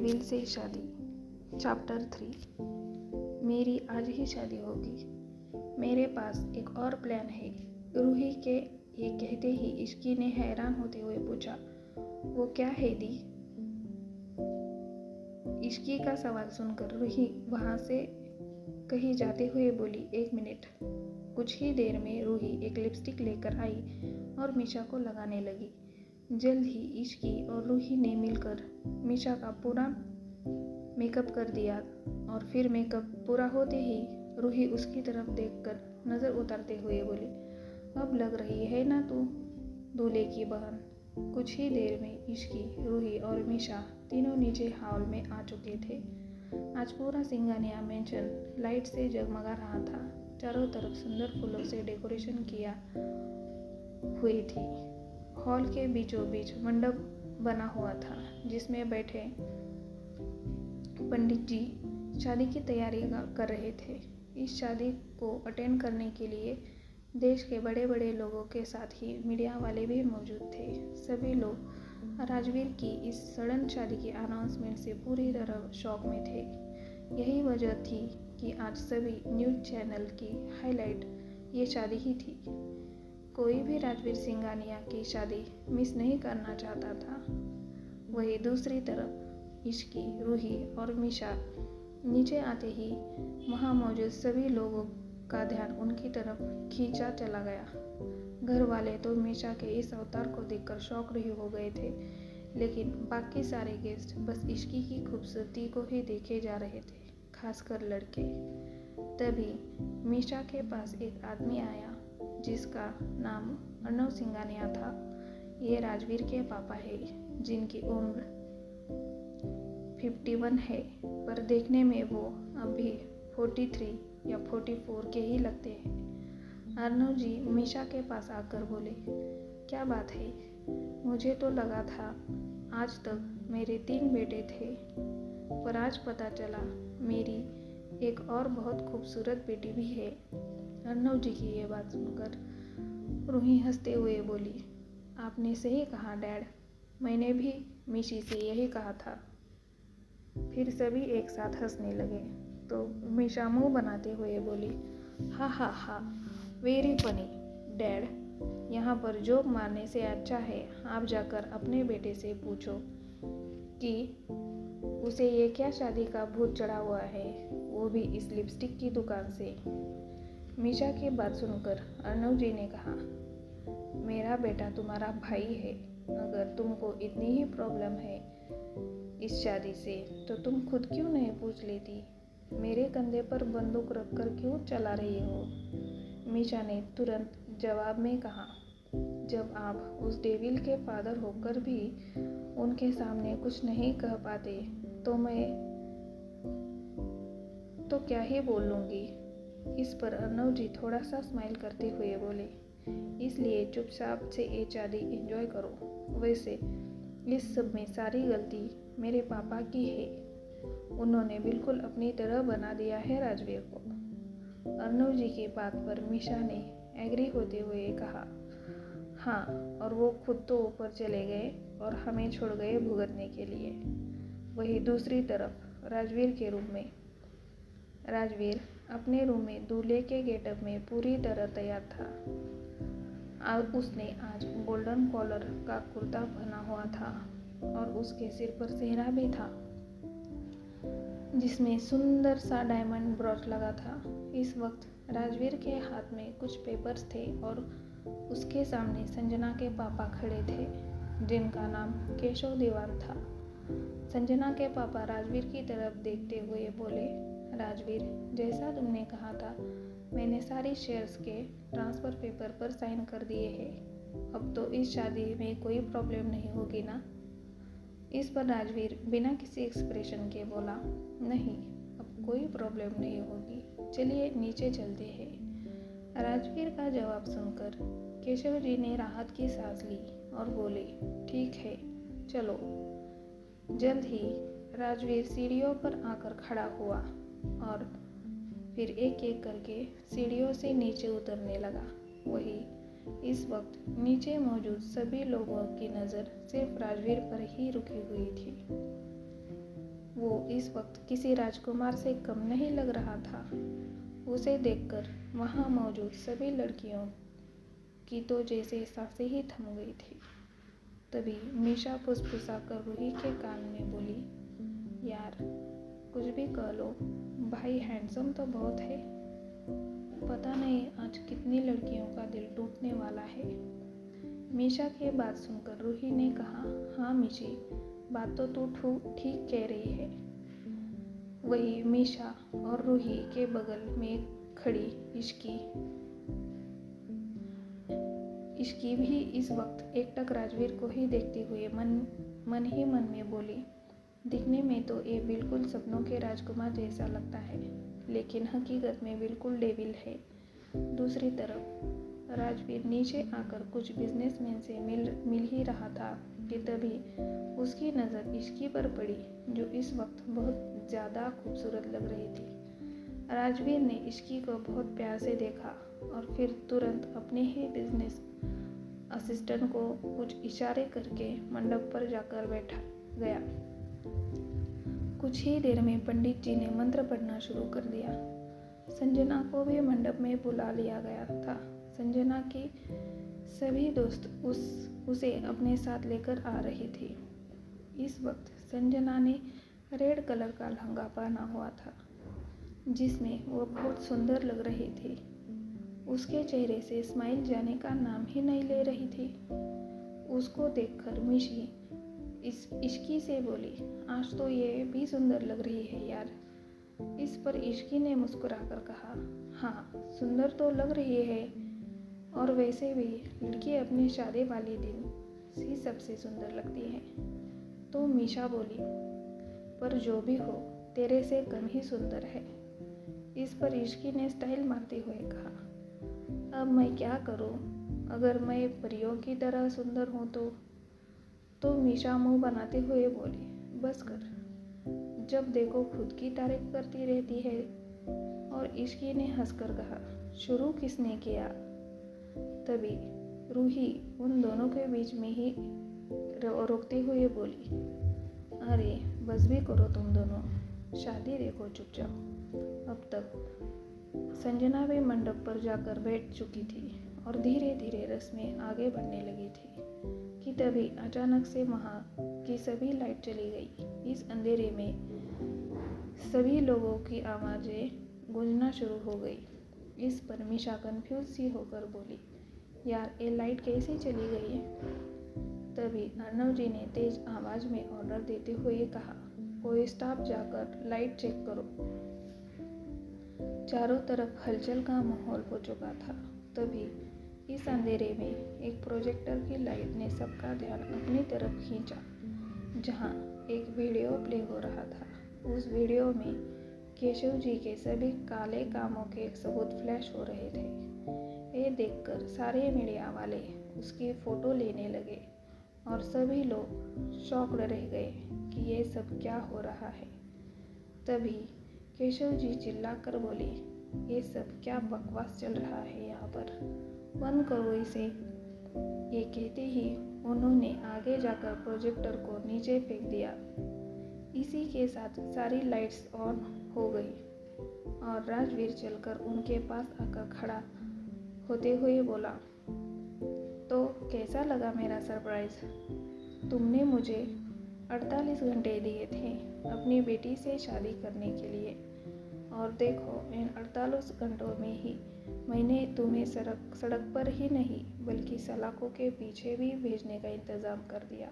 दिल से शादी चैप्टर 3। मेरी आज ही शादी होगी। मेरे पास एक और प्लान है। रूही के ये कहते ही इश्की ने हैरान होते हुए पूछा, वो क्या है दी? इश्की का सवाल सुनकर रूही वहां से कहीं जाते हुए बोली, 1 मिनट। कुछ ही देर में रूही एक लिपस्टिक लेकर आई और मीशा को लगाने लगी। जल्द ही इश्की और रूही ने मिलकर मीशा का पूरा मेकअप कर दिया और फिर मेकअप पूरा होते ही रूही उसकी तरफ देखकर नज़र उतारते हुए बोली, अब लग रही है ना तू दूल्हे की बहन। कुछ ही देर में इश्की, रूही और मीशा तीनों नीचे हॉल में आ चुके थे। आज पूरा सिंगानिया मेंशन लाइट से जगमगा रहा था। चारों तरफ सुंदर फूलों से डेकोरेशन किया हुई थी। हॉल के बीचों बीच मंडप बना हुआ था जिसमें बैठे पंडित जी शादी की तैयारी कर रहे थे। इस शादी को अटेंड करने के लिए देश के बड़े बड़े लोगों के साथ ही मीडिया वाले भी मौजूद थे। सभी लोग राजवीर की इस सडन शादी की अनाउंसमेंट से पूरी तरह शॉक में थे। यही वजह थी कि आज सभी न्यूज़ चैनल की हाईलाइट ये शादी ही थी। कोई भी राजवीर सिंगानिया की शादी मिस नहीं करना चाहता था। वही दूसरी तरफ इश्की, रूही और मीशा नीचे आते ही वहां मौजूद सभी लोगों का ध्यान उनकी तरफ खींचा चला गया। घर वाले तो मीशा के इस अवतार को देखकर शॉक रही हो गए थे, लेकिन बाकी सारे गेस्ट बस इश्की की खूबसूरती को ही देखे जा रहे थे, खासकर लड़के। तभी मीशा के पास एक आदमी आया जिसका नाम अर्नव सिंगानिया था। ये राजवीर के पापा है जिनकी उम्र 51 है, पर देखने में वो अभी 43 या 44 के ही लगते हैं। अर्नव जी मीशा के पास आकर बोले, क्या बात है? मुझे तो लगा था आज तक मेरे 3 बेटे थे, पर आज पता चला मेरी एक और बहुत खूबसूरत बेटी भी है। अर्नव जी की ये बात सुनकर रूही हंसते हुए बोली, आपने सही कहा डैड, मैंने भी मीशी से यही कहा था। फिर सभी एक साथ हंसने लगे तो मीशा मुंह बनाते हुए बोली, हा हा हा, वेरी फनी डैड। यहाँ पर जोक मारने से अच्छा है आप जाकर अपने बेटे से पूछो कि उसे ये क्या शादी का भूत चढ़ा हुआ है, वो भी इस लिपस्टिक की दुकान से। मीशा की बात सुनकर अर्नव जी ने कहा, मेरा बेटा तुम्हारा भाई है। अगर तुमको इतनी ही प्रॉब्लम है इस शादी से तो तुम खुद क्यों नहीं पूछ लेती? मेरे कंधे पर बंदूक रखकर क्यों चला रही हो? मीशा ने तुरंत जवाब में कहा, जब आप उस डेविल के फादर होकर भी उनके सामने कुछ नहीं कह पाते तो मैं तो क्या ही बोलूँगी। इस पर अर्नव जी थोड़ा सा स्माइल करते हुए बोले, इसलिए चुपचाप से ये शादी एंजॉय करो। वैसे इस सब में सारी गलती मेरे पापा की है। उन्होंने बिल्कुल अपनी तरह बना दिया है राजवीर को। अर्नव जी की बात पर मीशा ने एग्री होते हुए कहा, हाँ, और वो खुद तो ऊपर चले गए और हमें छोड़ गए भुगतने के लिए। वही दूसरी तरफ राजवीर के रूम में राजवीर अपने रूम में दूल्हे के गेटअप में पूरी तरह तैयार था। उसने आज गोल्डन कॉलर का कुर्ता पहना हुआ था और उसके सिर पर सेहरा भी था जिसमें सुंदर सा डायमंड ब्रॉच लगा था। इस वक्त राजवीर के हाथ में कुछ पेपर्स थे और उसके सामने संजना के पापा खड़े थे जिनका नाम केशव दीवान था। संजना के पापा राजवीर की तरफ देखते हुए बोले, राजवीर, जैसा तुमने कहा था मैंने सारी शेयर्स के ट्रांसफ़र पेपर पर साइन कर दिए हैं। अब तो इस शादी में कोई प्रॉब्लम नहीं होगी ना? इस पर राजवीर बिना किसी एक्सप्रेशन के बोला, नहीं, अब कोई प्रॉब्लम नहीं होगी, चलिए नीचे चलते हैं। राजवीर का जवाब सुनकर केशव जी ने राहत की सांस ली और बोले, ठीक है, चलो। जल्द ही राजवीर सीढ़ियों पर आकर खड़ा हुआ और फिर एक एक करके सीढ़ियों से नीचे उतरने लगा। वही इस वक्त नीचे मौजूद सभी लोगों की नज़र सिर्फ राजवीर पर ही रुकी हुई थी। वो इस वक्त किसी राजकुमार से कम नहीं लग रहा था। उसे देखकर वहाँ मौजूद सभी लड़कियों की तो जैसे सांसें ही थम गई थी। तभी मीशा फुसफुसाकर रूही के कान में बोली, यार कुछ भी कह लो, भाई हैंडसम तो बहुत है। पता नहीं आज कितनी लड़कियों का दिल टूटने वाला है। मीशा की बात सुनकर रूही ने कहा, हाँ मीशी, बात तो तू ठीक कह रही है। वही मीशा और रूही के बगल में खड़ी इश्की भी इस वक्त एकटक राजवीर को ही देखते हुए मन ही मन में बोली, दिखने में तो ये बिल्कुल सपनों के राजकुमार जैसा लगता है, लेकिन हकीकत में बिल्कुल डेविल है। दूसरी तरफ राजवीर नीचे आकर कुछ बिजनेसमैन से मिल ही रहा था कि तभी उसकी नज़र इश्की पर पड़ी, जो इस वक्त बहुत ज़्यादा खूबसूरत लग रही थी। राजवीर ने इश्की को बहुत प्यार से देखा और फिर तुरंत अपने ही बिजनेस असिस्टेंट को कुछ इशारे करके मंडप पर जाकर बैठा गया। कुछ ही देर में पंडित जी ने मंत्र पढ़ना शुरू कर दिया। संजना को भी मंडप में बुला लिया गया था। संजना की सभी दोस्त उसे अपने साथ लेकर आ रही थी। इस वक्त संजना ने रेड कलर का लहंगा पहना हुआ था, जिसमें वो बहुत सुंदर लग रही थी। उसके चेहरे से स्माइल जाने का नाम ही नहीं ले रही थी। उसको देखकर मिशी इश्की से बोली, आज तो ये भी सुंदर लग रही है यार। इस पर इश्की ने मुस्कुराकर कहा, हाँ सुंदर तो लग रही है, और वैसे भी लड़की अपने शादी वाले दिन ही सबसे सुंदर लगती है। तो मीशा बोली, पर जो भी हो तेरे से कम ही सुंदर है। इस पर इश्की ने स्टाइल मारते हुए कहा, अब मैं क्या करूं? अगर मैं परियों की तरह सुंदर हूं तो मीशा मुंह बनाते हुए बोली, बस कर, जब देखो खुद की तारीफ करती रहती है। और इश्की ने हंसकर कहा, शुरू किसने किया? तभी रूही उन दोनों के बीच में ही रोकते हुए बोली, अरे बस भी करो तुम दोनों, शादी देखो चुपचाप। अब तक संजना भी मंडप पर जाकर बैठ चुकी थी और धीरे धीरे रस्में आगे बढ़ने लगी थी कि तभी अचानक से वहाँ की सभी लाइट चली गई। इस अंधेरे में सभी लोगों की आवाज़ें गूंजना शुरू हो गई। इस पर मीशा कंफ्यूज सी होकर बोली, यार ये लाइट कैसे चली गई है? तभी अर्णव जी ने तेज आवाज़ में ऑर्डर देते हुए कहा, कोई स्टाफ जाकर लाइट चेक करो। चारों तरफ हलचल का माहौल हो चुका था। तभी इस अंधेरे में एक प्रोजेक्टर की लाइट ने सबका ध्यान अपनी तरफ खींचा, जहां एक वीडियो प्ले हो रहा था। उस वीडियो में केशव जी के सभी काले कामों के सबूत फ्लैश हो रहे थे। ये देखकर सारे मीडिया वाले उसकी फ़ोटो लेने लगे और सभी लोग शॉक्ड रह गए कि ये सब क्या हो रहा है। तभी केशव जी चिल्लाकर बोले, ये सब क्या बकवास चल रहा है यहाँ पर, बंद करो इसे। ये कहते ही उन्होंने आगे जाकर प्रोजेक्टर को नीचे फेंक दिया। इसी के साथ सारी लाइट्स ऑन हो गई और राजवीर चलकर उनके पास आकर खड़ा होते हुए बोला, तो कैसा लगा मेरा सरप्राइज? तुमने मुझे 48 घंटे दिए थे अपनी बेटी से शादी करने के लिए, और देखो इन 48 घंटों में ही मैंने तुम्हें सड़क पर ही नहीं बल्कि सलाखों के पीछे भी भेजने का इंतज़ाम कर दिया।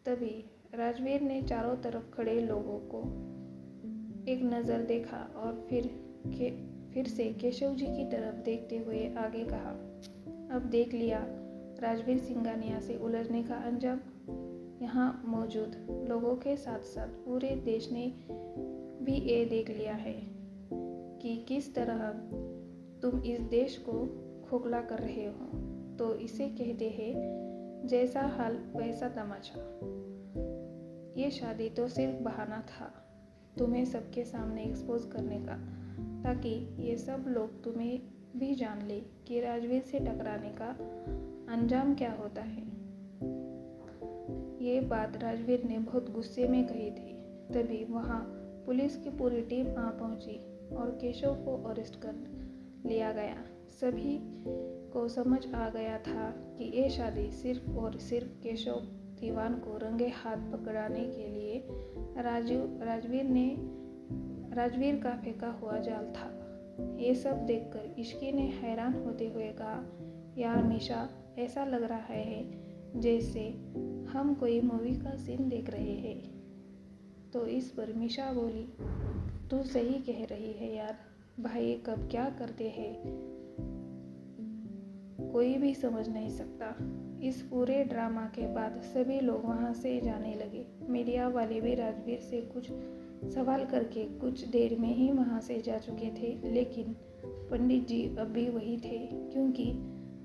तभी राजवीर ने चारों तरफ खड़े लोगों को एक नज़र देखा और फिर से केशव जी की तरफ देखते हुए आगे कहा, अब देख लिया राजवीर सिंघानिया से उलझने का अंजाम। यहाँ मौजूद लोगों के साथ साथ पूरे देश ने भी ये देख लिया है कि किस तरह तुम इस देश को खोखला कर रहे हो। तो इसे कहते हैं जैसा हाल वैसा तमाचा। ये शादी तो सिर्फ बहाना था तुम्हें सबके सामने एक्सपोज करने का, ताकि ये सब लोग तुम्हें भी जान ले कि राजवीर से टकराने का अंजाम क्या होता है। ये बात राजवीर ने बहुत गुस्से में कही थी। तभी वहाँ पुलिस की पूरी टीम आ पहुंची और केशव को अरेस्ट कर लिया गया। सभी को समझ आ गया था कि ये शादी सिर्फ और सिर्फ केशव दीवान को रंगे हाथ पकड़ाने के लिए राजवीर का फेंका हुआ जाल था। ये सब देखकर इश्की ने हैरान होते हुए कहा, यार मीशा, ऐसा लग रहा है जैसे हम कोई मूवी का सीन देख रहे हैं। तो इस पर मीशा बोली, तू सही कह रही है यार, भाई कब क्या करते हैं कोई भी समझ नहीं सकता। इस पूरे ड्रामा के बाद सभी लोग वहां से जाने लगे। मीडिया वाले भी राजवीर से कुछ सवाल करके कुछ देर में ही वहां से जा चुके थे, लेकिन पंडित जी अब भी वही थे, क्योंकि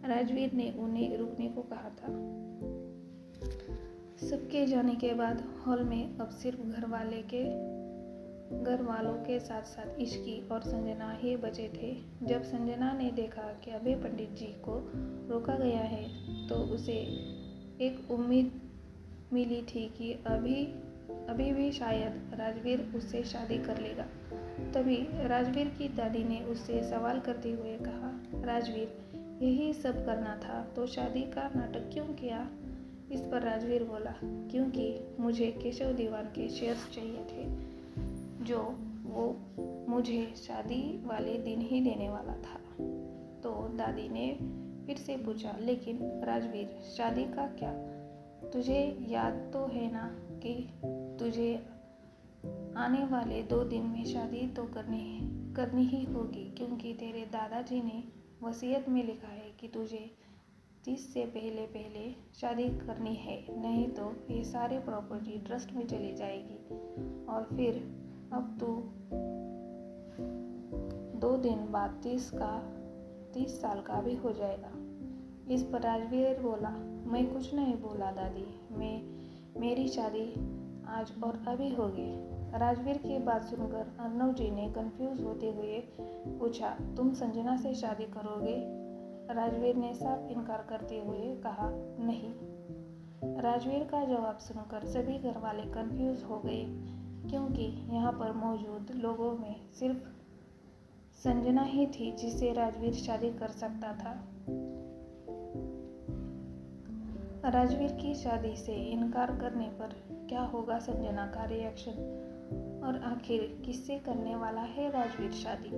राजवीर ने उन्हें रुकने को कहा था। सबके जाने के बाद हॉल में अब सिर्फ घर वालों के साथ साथ इश्की और संजना ही बचे थे। जब संजना ने देखा कि अभय पंडित जी को रोका गया है, तो उसे एक उम्मीद मिली थी कि अभी भी शायद राजवीर उससे शादी कर लेगा। तभी राजवीर की दादी ने उससे सवाल करते हुए कहा, राजवीर, यही सब करना था तो शादी का नाटक क्यों किया? इस पर राजवीर बोला, क्योंकि मुझे केशव दीवान के शेयर्स चाहिए थे, जो वो मुझे शादी वाले दिन ही देने वाला था। तो दादी ने फिर से पूछा, लेकिन राजवीर, शादी का क्या? तुझे याद तो है ना कि तुझे आने वाले 2 दिन में शादी तो करनी ही होगी, क्योंकि तेरे दादाजी ने वसीयत में लिखा है कि तुझे 30 से पहले शादी करनी है, नहीं तो ये सारी प्रॉपर्टी ट्रस्ट में चली जाएगी और फिर अब तू 2 दिन बाद 30 साल का भी हो जाएगा। इस पर राजवीर बोला, मैं कुछ नहीं बोला दादी, मेरी शादी आज और अभी होगी। राजवीर की बात सुनकर अर्नव जी ने कंफ्यूज होते हुए पूछा, तुम संजना से शादी करोगे? राजवीर ने साफ इनकार करते हुए कहा, नहीं। राजवीर का जवाब सुनकर सभी घर वाले कंफ्यूज हो गए, क्योंकि यहाँ पर मौजूद लोगों में सिर्फ संजना ही थी जिससे राजवीर शादी कर सकता था। राजवीर की शादी से इनकार करने पर क्या होगा संजना का रिएक्शन, और आखिर किससे करने वाला है राजवीर शादी?